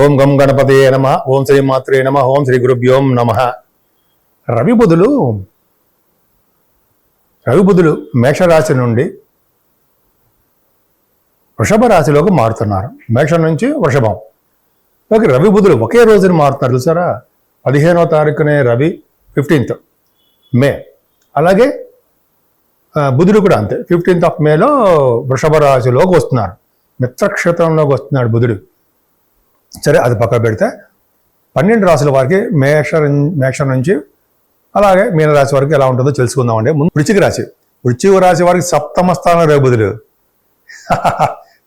ఓం గం గణపతయే నమ. ఓం శ్రీ మాత్రే నమ. ఓం శ్రీ గురుభ్యోం నమ. రవి బుధులు మేషరాశి నుండి వృషభ రాశిలోకి మారుతున్నారు. మేషం నుంచి వృషభం ఓకే. రవి బుధులు ఒకే రోజున మారుతున్నారు చూసారా. 15వ తారీఖునే రవి, 15th మే. అలాగే బుధుడు కూడా అంతే, 15th మేలో వృషభ రాశిలోకి వస్తున్నారు. మిత్రక్షేత్రంలోకి వస్తున్నాడు బుధుడు. సరే, అది పక్క పెడితే 12 రాశుల వారికి మేషం నుంచి అలాగే మీనరాశి వరకు ఎలా ఉంటుందో తెలుసుకుందామండి. ముందు వృశ్చిక రాశి వారికి సప్తమ స్థానం రవి బుధుడు.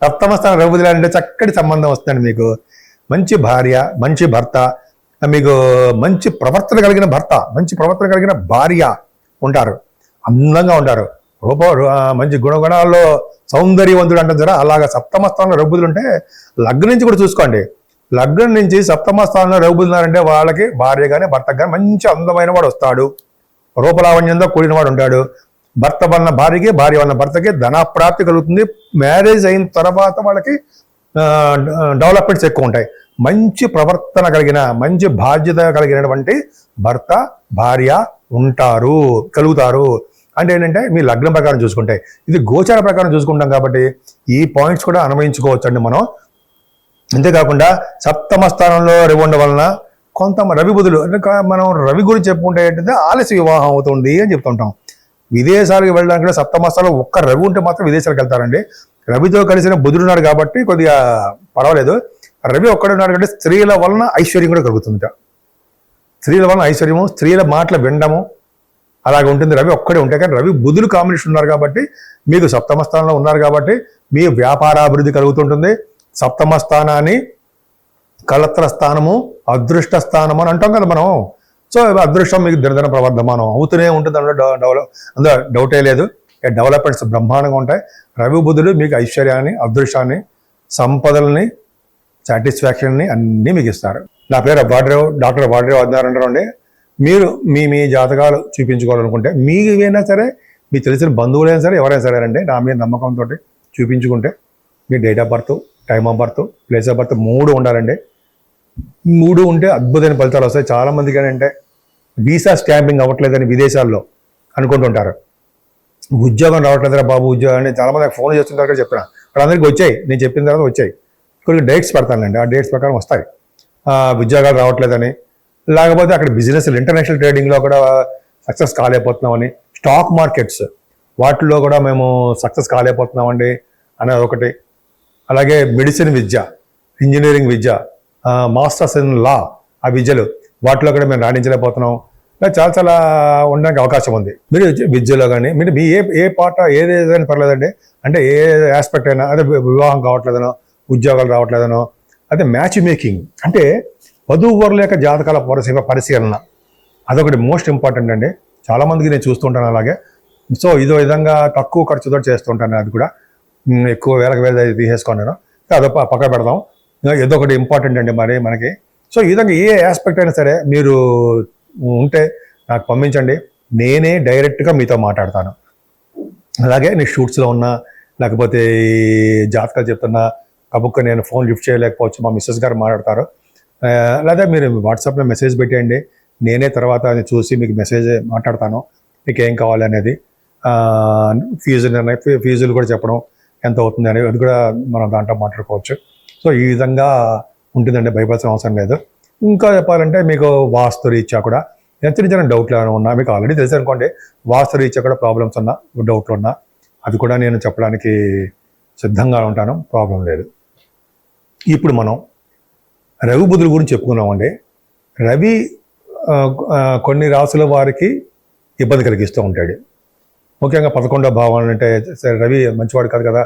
సప్తమ స్థానం రవి బుధులు అంటే చక్కటి సంబంధం వస్తుందండి. మీకు మంచి భార్య, మంచి భర్త, మీకు మంచి ప్రవర్తన కలిగిన భర్త, మంచి ప్రవర్తన కలిగిన భార్య ఉంటారు. అందంగా ఉంటారు. మంచి గుణగుణాల్లో సౌందర్యవంతుడు అంటారు కదా, అలాగా సప్తమ స్థానంలో రవి బుధులు ఉంటే లగ్నం నుంచి కూడా చూసుకోండి. లగ్నం నుంచి సప్తమ స్థానంలో రవి బుధులు ఉన్నారంటే వాళ్ళకి భార్య కానీ భర్త కానీ మంచి అందమైన వాడు వస్తాడు. రూపలావణ్యంతో కూడిన వాడు ఉంటాడు. భర్త వలన భార్యకి, భార్య వలన భర్తకి ధనప్రాప్తి కలుగుతుంది. మ్యారేజ్ అయిన తర్వాత వాళ్ళకి డెవలప్మెంట్స్ ఎక్కువ ఉంటాయి. మంచి ప్రవర్తన కలిగిన, మంచి బాధ్యత కలిగినటువంటి భర్త భార్య కలుగుతారు. అంటే ఏంటంటే మీ లగ్నం ప్రకారం చూసుకుంటే, ఇది గోచార ప్రకారం చూసుకుంటాం కాబట్టి ఈ పాయింట్స్ కూడా అన్వయించుకోవచ్చు అండి మనం. అంతేకాకుండా సప్తమ స్థానంలో రవి ఉండడం వలన కొంత రవి బుధులు మనం రవి గురించి చెప్పుకుంటే ఏంటంటే ఆలస్య వివాహం అవుతుంది అని చెప్తుంటాం. విదేశాలకు వెళ్ళడానికి కూడా సప్తమ స్థానంలో ఒక్క రవి ఉంటే మాత్రం విదేశాలకు వెళ్తారండి. రవితో కలిసిన బుధుడున్నాడు కాబట్టి కొద్దిగా పర్వాలేదు. రవి ఒక్కడున్నాడు అంటే స్త్రీల వలన ఐశ్వర్యం కూడా కలుగుతుందిట. స్త్రీల వలన ఐశ్వర్యము, స్త్రీల మాటలు వినడము అలాగే ఉంటుంది. రవి ఒక్కడే ఉంటాయి. కానీ రవి బుధులు కాంబినేషన్ ఉన్నారు కాబట్టి మీకు సప్తమ స్థానంలో ఉన్నారు కాబట్టి మీ వ్యాపారాభివృద్ధి కలుగుతుంటుంది. సప్తమ స్థానాన్ని కళత్ర స్థానము, అదృష్ట స్థానము అని అంటాం కదా మనం. సో అదృష్టం మీకు దినదిన ప్రవర్ధమానం అవుతూనే ఉంటుంది. అందులో డౌటే లేదు. డెవలప్మెంట్స్ బ్రహ్మాండంగా ఉంటాయి. రవి బుధులు మీకు ఐశ్వర్యాన్ని, అదృష్టాన్ని, సంపదల్ని, సాటిస్ఫాక్షన్ని అన్నీ మీకు ఇస్తారు. నా పేరు డాక్టర్ వాడ్రేవ్ ఆదినారాయణరావు అండి. మీరు మీ జాతకాలు చూపించుకోవాలనుకుంటే మీకైనా సరే, మీకు తెలిసిన బంధువులైనా సరే, ఎవరైనా సరే అండి, నా మీద నమ్మకంతో చూపించుకుంటే మీ date of birth, time of birth, place of birth 3 ఉండాలండి. 3 ఉంటే అద్భుతమైన ఫలితాలు వస్తాయి. చాలామందికి ఏంటంటే వీసా స్టాంపింగ్ అవ్వట్లేదని విదేశాల్లో అనుకుంటుంటారు. ఉద్యోగం రావట్లేదురా బాబు ఉద్యోగం అని చాలామంది ఫోన్ చేస్తుంటారు కదా. చెప్పిన వాళ్ళందరికీ వచ్చాయి, నేను చెప్పిన తర్వాత వచ్చాయి. కొన్ని డేట్స్ పెడతానండి, ఆ డేట్స్ ప్రకారం వస్తాయి. ఉద్యోగాలు రావట్లేదని, లేకపోతే అక్కడ బిజినెస్లు, ఇంటర్నేషనల్ ట్రేడింగ్లో కూడా సక్సెస్ కాలేకపోతున్నామని, స్టాక్ మార్కెట్స్ వాటిల్లో కూడా మేము సక్సెస్ కాలేకపోతున్నామండి అనేది ఒకటి. అలాగే medicine Vidya, engineering Vidya, masters in law, ఆ విద్యలు వాటిలో కూడా మేము రాణించలేకపోతున్నాం. చాలా ఉండడానికి అవకాశం ఉంది. మీరు విద్యలో కానీ మీరు మీ ఏ పాట ఏదైనా పర్లేదండి. అంటే ఏ ఆస్పెక్ట్ అయినా, అదే వివాహం కావట్లేదనో, ఉద్యోగాలు రావట్లేదనో, అదే మ్యాచ్ మేకింగ్ అంటే వధూవరుల యొక్క జాతకాల పరిశీలన, అదొకటి మోస్ట్ ఇంపార్టెంట్ అండి. చాలామందికి నేను చూస్తుంటాను అలాగే. సో ఇదో విధంగా తక్కువ ఖర్చుతో చేస్తుంటాను. అది కూడా ఎక్కువ వేలకు తీసేసుకున్నాను. అదో పక్క పెడదాం. ఏదో ఒకటి ఇంపార్టెంట్ అండి మరి మనకి. సో ఈ విధంగా ఏ ఆస్పెక్ట్ అయినా సరే మీరు ఉంటే నాకు పంపించండి, నేనే డైరెక్ట్గా మీతో మాట్లాడతాను. అలాగే నేను షూట్స్లో ఉన్నా, లేకపోతే జాతకాలు చెప్తున్నా కబుక్క నేను ఫోన్ లిఫ్ట్ చేయలేకపోవచ్చు, మా మిస్సెస్ గారు మాట్లాడతారు. లేదా మీరు వాట్సాప్లో మెసేజ్ పెట్టేయండి, నేనే తర్వాత చూసి మీకు మెసేజ్ మాట్లాడతాను మీకు ఏం కావాలి అనేది. ఫీజులు కూడా చెప్పడం ఎంత అవుతుంది అనేది అది కూడా మనం దాంట్లో మాట్లాడుకోవచ్చు. సో ఈ విధంగా ఉంటుందండి, భయపడాల్సిన అవసరం లేదు. ఇంకా చెప్పాలంటే మీకు వాస్తు రీత్యా కూడా చిన్న చిన్న డౌట్లు ఏమైనా ఉన్నా, మీకు ఆల్రెడీ తెలుసు అనుకోండి, వాస్తు రీత్యా కూడా ప్రాబ్లమ్స్ ఉన్నా, డౌట్లు ఉన్నా అది కూడా నేను చెప్పడానికి సిద్ధంగా ఉంటాను, ప్రాబ్లం లేదు. ఇప్పుడు మనం రవి బుధుల గురించి చెప్పుకున్నామండి. రవి కొన్ని రాసుల వారికి ఇబ్బంది కలిగిస్తూ ఉంటాడు. ముఖ్యంగా 11వ భావం అంటే రవి మంచివాడు కాదు కదా.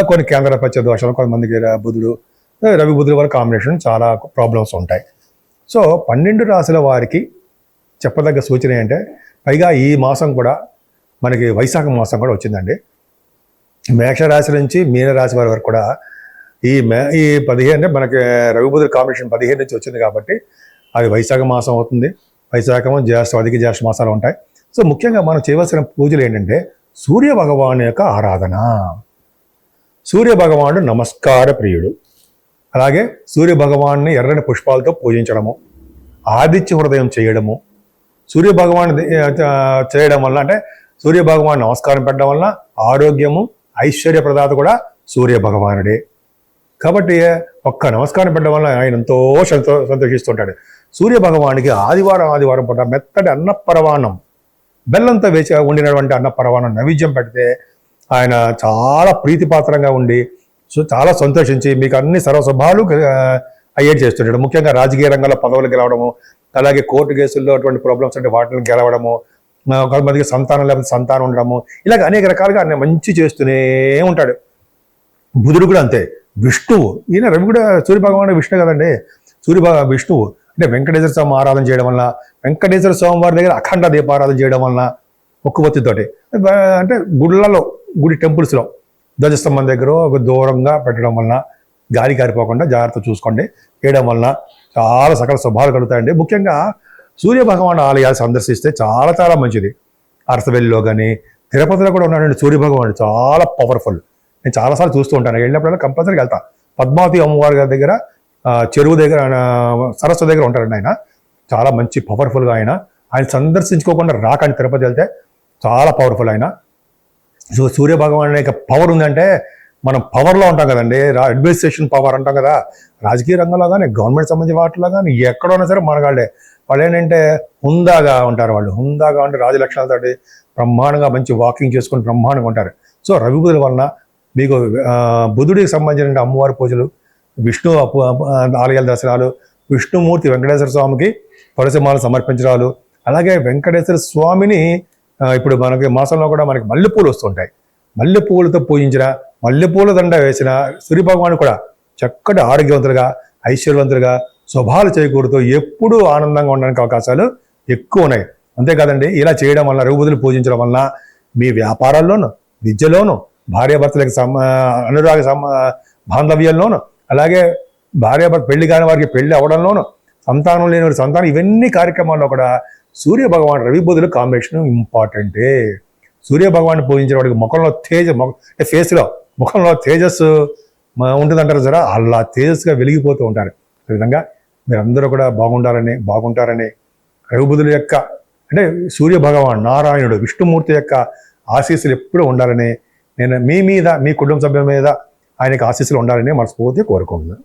కొన్ని కేంద్రపత్య దోషాలు, కొంతమందికి రవి బుధుల వారి కాంబినేషన్ చాలా ప్రాబ్లమ్స్ ఉంటాయి. సో 12 రాశుల వారికి చెప్పదగ్గ సూచన ఏంటంటే, పైగా ఈ మాసం కూడా మనకి వైశాఖ మాసం కూడా వచ్చిందండి. మేషరాశి నుంచి మీనరాశి వారి వరకు కూడా ఈ 15 అంటే మనకి రవి బుధుల కాంబినేషన్ 15 నుంచి వచ్చింది కాబట్టి అది వైశాఖ మాసం అవుతుంది. వైశాఖము, జ్యేష్ఠ, అధిక జ్యేష్ఠ మాసాలు ఉంటాయి. సో ముఖ్యంగా మనం చేయవలసిన పూజలు ఏంటంటే సూర్య భగవాను యొక్క ఆరాధన. సూర్య భగవానుడు నమస్కార ప్రియుడు. అలాగే సూర్య భగవాన్ని ఎర్రని పుష్పాలతో పూజించడము, ఆదిత్య హృదయం చేయడము, సూర్య భగవాన్ చేయడం వల్ల అంటే సూర్య భగవాన్ నమస్కారం పెట్టడం వల్ల ఆరోగ్యము ఐశ్వర్య ప్రదాత కూడా సూర్య భగవానుడే. కాబట్టి ఒక్క నమస్కారం పెట్టడం వల్ల ఆయన ఎంతో సంతోషిస్తుంటాడు. సూర్య భగవానికి ఆదివారం పూట మెత్తటి అన్నపరవాణం, బెల్లంతో వేసి ఉండినటువంటి అన్నపరవాణం నైవేద్యం పెడితే ఆయన చాలా ప్రీతిపాత్రంగా ఉండి చాలా సంతోషించి మీకు అన్ని సర్వస్వభావాలు అయ్యేట్ చేస్తుంటాడు. ముఖ్యంగా రాజకీయ రంగంలో పదవులు గెలవడము, అలాగే కోర్టు కేసుల్లో అటువంటి ప్రాబ్లమ్స్ అంటే వాటిని గెలవడము, కొంతమందికి సంతానం లేకపోతే సంతానం ఉండడము, ఇలాగ అనేక రకాలుగా ఆయన మంచి చేస్తూనే ఉంటాడు. బుధుడు కూడా అంతే. విష్ణువు, ఈయన రవి కూడా సూర్య భగవాన్ విష్ణు కదండి. విష్ణువు అంటే వెంకటేశ్వర స్వామి ఆరాధన చేయడం వలన, వెంకటేశ్వర స్వామి వారి దగ్గర అఖండ దీపారాధన చేయడం వలన, ఒక్కబొత్తితోటి అంటే గుళ్ళలో, గుడి టెంపుల్స్లో ధ్వజస్తంభం దగ్గర ఒక దూరంగా పెట్టడం వలన, గాలి కారిపోకుండా జాగ్రత్త చూసుకోండి, వేయడం వలన చాలా సకల శుభాలు కలుగుతాయండి. ముఖ్యంగా సూర్య భగవాన్ ఆలయాలు సందర్శిస్తే చాలా చాలా మంచిది. అరసవెల్లిలో కానీ తిరుపతిలో కూడా ఉన్నాడండి సూర్య భగవాన్, చాలా పవర్ఫుల్. నేను చాలాసార్లు చూస్తూ ఉంటాను, వెళ్ళినప్పుడల్లా కంపల్సరీగా వెళ్తా. పద్మావతి అమ్మవారి గారి దగ్గర చెరువు దగ్గర సరస్సు దగ్గర ఉంటారండి ఆయన. చాలా మంచి పవర్ఫుల్గా ఆయన సందర్శించుకోకుండా రాకండి. తిరుపతి వెళ్తే చాలా పవర్ఫుల్ ఆయన. సో సూర్య భగవాన్ యొక్క పవర్ ఉందంటే మనం పవర్లో ఉంటాం కదండి, అడ్మినిస్ట్రేషన్ పవర్ అంటాం కదా. రాజకీయ రంగంలో కానీ గవర్నమెంట్ సంబంధించిన వాటిలో కానీ ఎక్కడైనా సరే మనగాళ్ళే. వాళ్ళు ఏంటంటే హుందాగా ఉంటారు, వాళ్ళు హుందాగా ఉంటే రాజలక్షణాలతోటి బ్రహ్మాండంగా మంచి వాకింగ్ చేసుకుని బ్రహ్మాండంగా ఉంటారు. సో రవి బుధుల వలన మీకు బుధుడికి సంబంధించిన అమ్మవారి పూజలు, విష్ణు ఆలయాల దర్శనాలు, విష్ణుమూర్తి వెంకటేశ్వర స్వామికి తులసిమాలు సమర్పించడాలు, అలాగే వెంకటేశ్వర స్వామిని ఇప్పుడు మనకి మాసంలో కూడా మనకి మల్లెపూలు వస్తుంటాయి. మల్లెపూలతో పూజించిన, మల్లెపూల దండ వేసిన సూర్య భగవాను కూడా చక్కటి ఆరోగ్యవంతులుగా ఐశ్వర్యవంతులుగా శుభాలు చేకూరుతూ ఎప్పుడూ ఆనందంగా ఉండడానికి అవకాశాలు ఎక్కువ ఉన్నాయి. అంతేకాదండి, ఇలా చేయడం వల్ల రవి బుధులు పూజించడం వల్ల మీ వ్యాపారాల్లోనూ, విద్యలోనూ, భార్యాభర్తలకు అనురాగ బాంధవ్యంలోనూ, అలాగే భార్యాభర్త పెళ్లి కాని వారికి పెళ్లి అవడంలోనూ, సంతానం లేని వారి సంతానం, ఇవన్నీ కార్యక్రమాల్లో కూడా సూర్య భగవాన్ రవి బుధుల కాంబినేషన్ ఇంపార్టెంటే. సూర్య భగవాన్ని పూజించిన వాడికి ముఖంలో ఫేస్లో ముఖంలో తేజస్సు ఉంటుందంటారు సరే, అలా తేజస్సుగా వెలిగిపోతూ ఉంటారు. ఈ విధంగా మీరందరూ కూడా బాగుంటారని రవి బుధుల యొక్క అంటే సూర్య భగవాన్ నారాయణుడు విష్ణుమూర్తి యొక్క ఆశీస్సులు ఎప్పుడూ ఉండాలని, నేను మీ మీద, మీ కుటుంబ సభ్యుల మీద ఆయనకు ఆశీస్సులు ఉండాలని మనస్ఫూర్తిగా కోరుకుంటున్నాను.